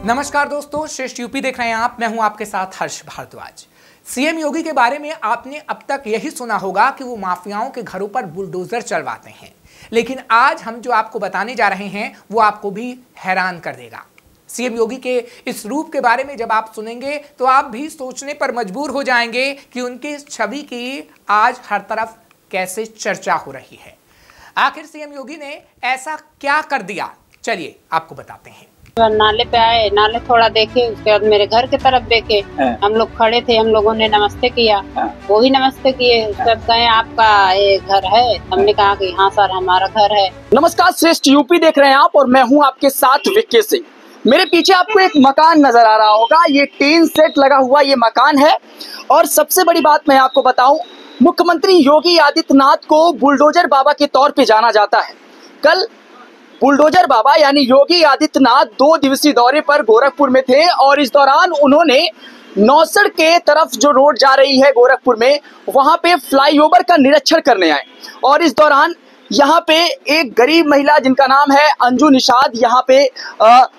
नमस्कार दोस्तों, श्रेष्ठ यूपी देख रहे हैं आप। मैं हूं आपके साथ हर्ष भारद्वाज। सीएम योगी के बारे में आपने अब तक यही सुना होगा कि वो माफियाओं के घरों पर बुलडोजर चलवाते हैं, लेकिन आज हम जो आपको बताने जा रहे हैं वो आपको भी हैरान कर देगा। सीएम योगी के इस रूप के बारे में जब आप सुनेंगे तो आप भी सोचने पर मजबूर हो जाएंगे कि उनकी छवि की आज हर तरफ कैसे चर्चा हो रही है। आखिर सीएम योगी ने ऐसा क्या कर दिया, चलिए आपको बताते हैं। नाले पे आए, नाले थोड़ा देखे, उसके बाद मेरे घर की तरफ देखे। हम लोग खड़े थे, हम लोगों ने नमस्ते किया, वो भी नमस्ते किए। उसके बाद कहे आपका ये घर है, हमने कहा कि हाँ सर हमारा घर है। नमस्कार, श्रेष्ठ यूपी देख रहे हैं आप और मैं हूँ आपके साथ विक्की सिंह। मेरे पीछे आपको एक मकान नजर आ रहा होगा, ये टीन सेट लगा हुआ ये मकान है। और सबसे बड़ी बात मैं आपको बताऊं, मुख्यमंत्री योगी आदित्यनाथ को बुलडोजर बाबा के तौर पे जाना जाता है। कल बुलडोजर बाबा यानी योगी आदित्यनाथ 2 दिवसीय दौरे पर गोरखपुर में थे और इस दौरान उन्होंने नौसड़ के तरफ जो रोड जा रही है गोरखपुर में, वहां पे फ्लाईओवर का निरीक्षण करने आए। और इस दौरान यहाँ पे एक गरीब महिला जिनका नाम है अंजू निषाद, यहाँ पे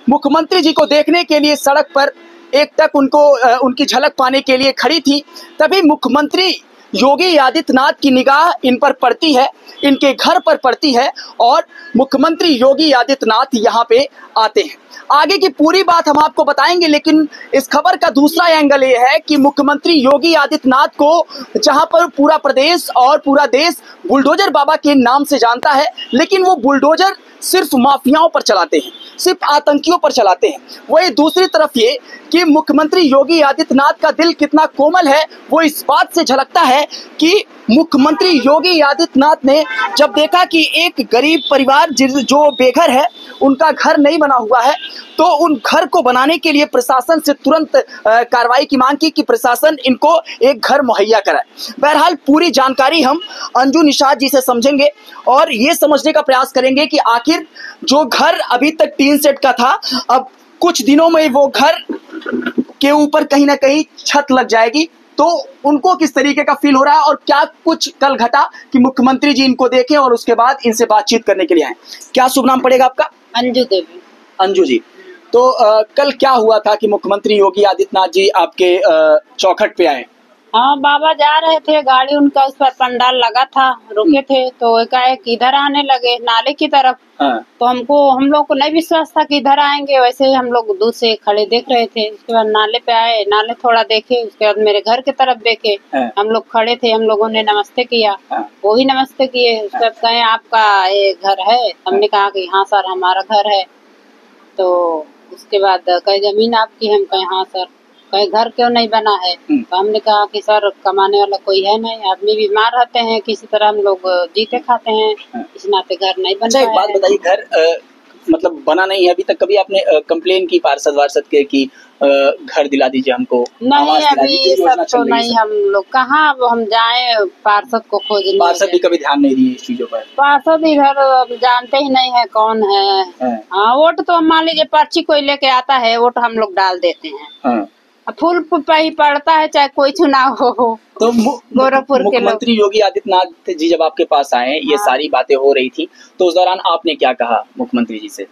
मुख्यमंत्री जी को देखने के लिए सड़क पर एक तक उनकी झलक पाने के लिए खड़ी थी। तभी मुख्यमंत्री योगी आदित्यनाथ की निगाह इन पर पड़ती है, इनके घर पर पड़ती है और मुख्यमंत्री योगी आदित्यनाथ यहाँ पे आते हैं। आगे की पूरी बात हम आपको बताएंगे, लेकिन इस खबर का दूसरा एंगल ये है कि मुख्यमंत्री योगी आदित्यनाथ को जहां पर पूरा प्रदेश और पूरा देश बुलडोजर बाबा के नाम से जानता है, लेकिन वो बुलडोजर सिर्फ माफियाओं पर चलाते हैं, सिर्फ आतंकियों पर चलाते हैं। वही दूसरी तरफ ये कि मुख्यमंत्री योगी आदित्यनाथ का दिल कितना कोमल है वो इस बात से झलकता है कि मुख्यमंत्री योगी आदित्यनाथ ने जब देखा कि एक गरीब परिवार जो बेघर है, उनका घर नहीं बना हुआ है, तो उन घर को बनाने के लिए प्रशासन से तुरंत कार्रवाई की मांग की कि प्रशासन इनको एक घर मुहैया कराए। बहरहाल पूरी जानकारी हम अंजू निषाद जी से समझेंगे और ये समझने का प्रयास करेंगे कि आखिर जो घर अभी तक टीन सेट का था, अब कुछ दिनों में वो घर के ऊपर कहीं ना कहीं छत लग जाएगी, तो उनको किस तरीके का फील हो रहा है और क्या कुछ कल घटा कि मुख्यमंत्री जी इनको देखें और उसके बाद इनसे बातचीत करने के लिए आए। क्या शुभ नाम पड़ेगा आपका? अंजू देवी। अंजू जी, तो कल क्या हुआ था कि मुख्यमंत्री योगी आदित्यनाथ जी आपके चौखट पे आए? हाँ, बाबा जा रहे थे, गाड़ी उनका उस पर पंडाल लगा था, रुके थे तो एकाएक इधर आने लगे नाले की तरफ। तो हम लोग को नहीं विश्वास था कि इधर आएंगे, वैसे हम लोग दूर से खड़े देख रहे थे। उसके बाद नाले पे आए, नाले थोड़ा देखे, उसके बाद मेरे घर की तरफ देखे। हम लोग खड़े थे, हम लोगों ने नमस्ते किया, वो भी नमस्ते किए। उसके बाद कहे आपका ये घर है, हमने कहा कि हाँ सर हमारा घर है। तो उसके बाद कहे जमीन आपकी है, हम कहे हाँ सर। कहे घर क्यों नहीं बना है? तो हमने कहा कि सर कमाने वाला कोई है नहीं, आदमी बीमार रहते हैं, किसी तरह हम लोग जीते खाते हैं, इस नाते घर नहीं बना। एक बात बताइए, घर मतलब बना नहीं है अभी तक? कभी आपने कंप्लेन की पार्षद वार्षद के कि घर दिला दीजिए हमको? नहीं, अभी सब तो नहीं, हम लोग कहाँ अब हम जाए पार्षद को खोजने। पार्षद भी कभी ध्यान नहीं दिए इस चीजों पर? पार्षद इधर जानते ही नहीं है कौन है। हाँ, वोट तो मान लीजिए पर्ची कोई लेके आता है, वोट हम लोग डाल देते हैं। फूल पे ही पड़ता है, चाहे कोई चुनाव हो। तो गोरखपुर के मुख्यमंत्री योगी आदित्यनाथ जी जब आपके पास आए, ये सारी बातें हो रही थी, तो उस दौरान आपने क्या कहा मुख्यमंत्री जी से?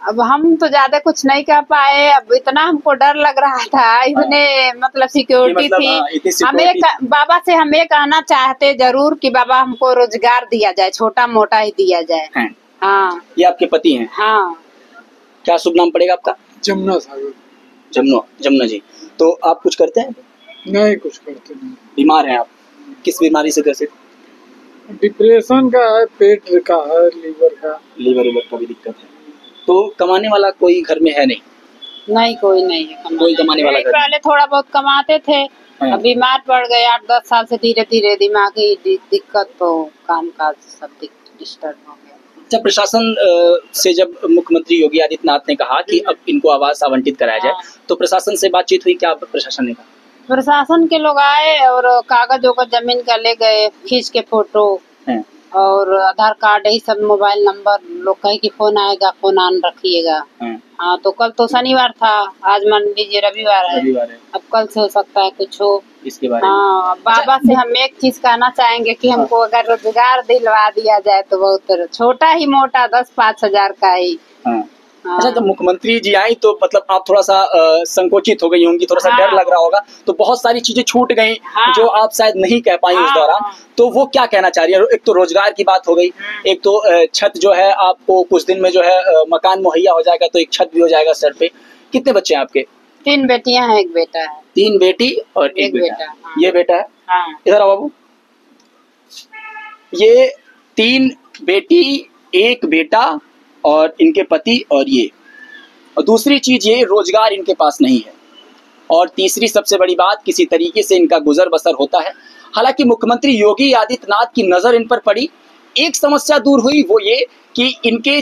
अब हम तो ज्यादा कुछ नहीं कह पाए, अब इतना हमको डर लग रहा था, इतने मतलब सिक्योरिटी थी। हम एक बाबा से हम ये कहना चाहते जरूर कि बाबा हमको रोजगार दिया जाए, छोटा मोटा ही दिया जाए। हाँ, ये आपके पति हैं? हाँ। क्या शुभ नाम पड़ेगा आपका? जमुना सागर। जमुना जी, तो आप कुछ करते हैं? नहीं, कुछ करते नहीं। बीमार हैं आप? किस बीमारी से ग्रसित? डिप्रेशन का है, पेट का है, लीवर का भी दिक्कत है। तो कमाने वाला कोई घर में है नहीं? नहीं, कोई नहीं है कोई कमाने वाला घर? पहले थोड़ा बहुत कमाते थे, अब बीमार पड़ गए 8-10 साल से, धीरे धीरे दिमागी दिक्कत, तो काम काज सब डिस्टर्ब हो गया। जब प्रशासन से जब मुख्यमंत्री योगी आदित्यनाथ ने कहा कि अब इनको आवास आवंटित कराया जाए, तो प्रशासन से बातचीत हुई? क्या प्रशासन ने कहा? प्रशासन के लोग आए और कागज वोगज जमीन का ले गए, खींच के फोटो और आधार कार्ड, यही सब, मोबाइल नंबर। लोग कहे कि फोन आएगा, फोन ऑन रखिएगा। हाँ, तो कल तो शनिवार था, आज मान लीजिए रविवार है, अब कल से हो सकता है कुछ हो इसके बारे में। हाँ, बाबा से हम एक चीज कहना चाहेंगे कि हमको अगर रोजगार दिलवा दिया जाए तो बहुत छोटा ही मोटा 10-5 हजार का ही अच्छा, जब मुख्यमंत्री जी आई तो मतलब आप थोड़ा सा संकोचित हो गई होंगी, थोड़ा सा डर लग रहा होगा, तो बहुत सारी चीजें छूट गई जो आप शायद नहीं कह पाई उस दौरान, तो वो क्या कहना चाह रही है? एक तो रोजगार की बात हो गई, एक तो छत जो है आपको कुछ दिन में जो है मकान मुहैया हो जाएगा, तो एक छत भी हो जाएगा सर पे। कितने बच्चे हैं आपके? 3 बेटियां हैं, 1 बेटा है। 3 बेटी और 1 बेटा। हाँ। ये बेटा है? हाँ। इधर आओ बाबू। ये 3 बेटी, 1 बेटा और इनके पति और ये। और दूसरी चीज ये रोजगार इनके पास नहीं है, और तीसरी सबसे बड़ी बात किसी तरीके से इनका गुजर बसर होता है। हालांकि मुख्यमंत्री योगी आदित्यनाथ की नजर इन पर पड़ी, एक समस्या दूर हुई, वो ये कि इनके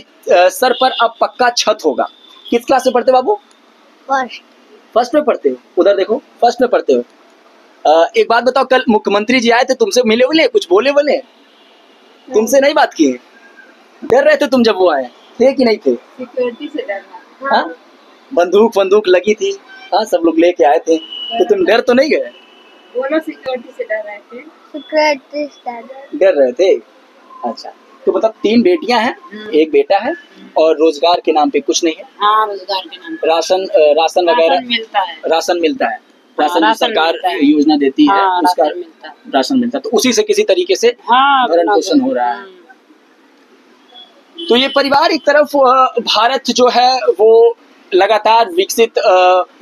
सर पर अब पक्का छत होगा। किस क्लास में पढ़ते हो बाबू? फर्स्ट में पढ़ते हो? उधर देखो, फर्स्ट में पढ़ते हो। एक बात बताओ, कल मुख्यमंत्री जी आए थे, तुमसे मिले बोले, कुछ बोले बोले? तुमसे नहीं बात किए? डर रहे थे तुम जब वो आए थे कि नहीं थे? सिक्योरिटी से डरना। हाँ, बंदूक लगी थी, हाँ, सब लोग लेके आए थे, तो तुम डर तो नहीं गए? बोलो, सिक्योरिटी से डर रहे थे। डर रहे थे। अच्छा, तो मतलब 3 बेटियां हैं, 1 बेटा है, और रोजगार के नाम पे कुछ नहीं है। हाँ, रोजगार के नाम पे राशन वगैरह मिलता है। राशन मिलता है, राशन राशन सरकार मिलता है। योजना देती है, हाँ, उसका राशन मिलता है, तो उसी से किसी तरीके से भरण पोषण हो रहा है। तो ये परिवार एक तरफ भारत जो है वो लगातार विकसित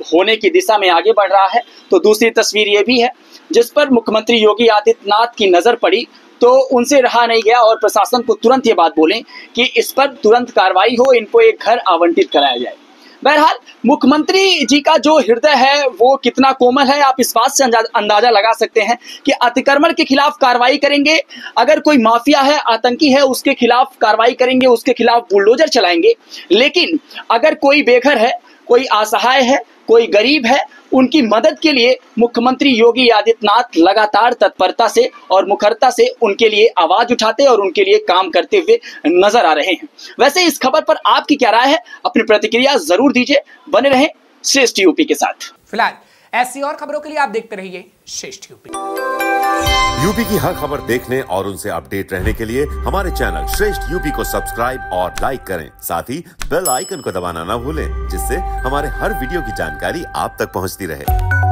होने की दिशा में आगे बढ़ रहा है, तो दूसरी तस्वीर ये भी है जिस पर मुख्यमंत्री योगी आदित्यनाथ की नजर पड़ी, तो उनसे रहा नहीं गया और प्रशासन को तुरंत ये बात बोले कि इस पर तुरंत कार्रवाई हो, इनको एक घर आवंटित कराया जाए। बहरहाल मुख्यमंत्री जी का जो हृदय है वो कितना कोमल है, आप इस बात से अंदाजा लगा सकते हैं कि अतिक्रमण के खिलाफ कार्रवाई करेंगे, अगर कोई माफिया है, आतंकी है, उसके खिलाफ कार्रवाई करेंगे, उसके खिलाफ बुलडोजर चलाएंगे। लेकिन अगर कोई बेघर है, कोई असहाय है, कोई गरीब है, उनकी मदद के लिए मुख्यमंत्री योगी आदित्यनाथ लगातार तत्परता से और मुखरता से उनके लिए आवाज उठाते और उनके लिए काम करते हुए नजर आ रहे हैं। वैसे इस खबर पर आपकी क्या राय है? अपनी प्रतिक्रिया जरूर दीजिए। बने रहें श्रेष्ठ यूपी के साथ। फिलहाल ऐसी और खबरों के लिए आप देखते रहिए श्रेष्ठ यूपी। यूपी की हर खबर देखने और उनसे अपडेट रहने के लिए हमारे चैनल श्रेष्ठ यूपी को सब्सक्राइब और लाइक करें। साथ ही बेल आइकन को दबाना ना भूलें, जिससे हमारे हर वीडियो की जानकारी आप तक पहुंचती रहे।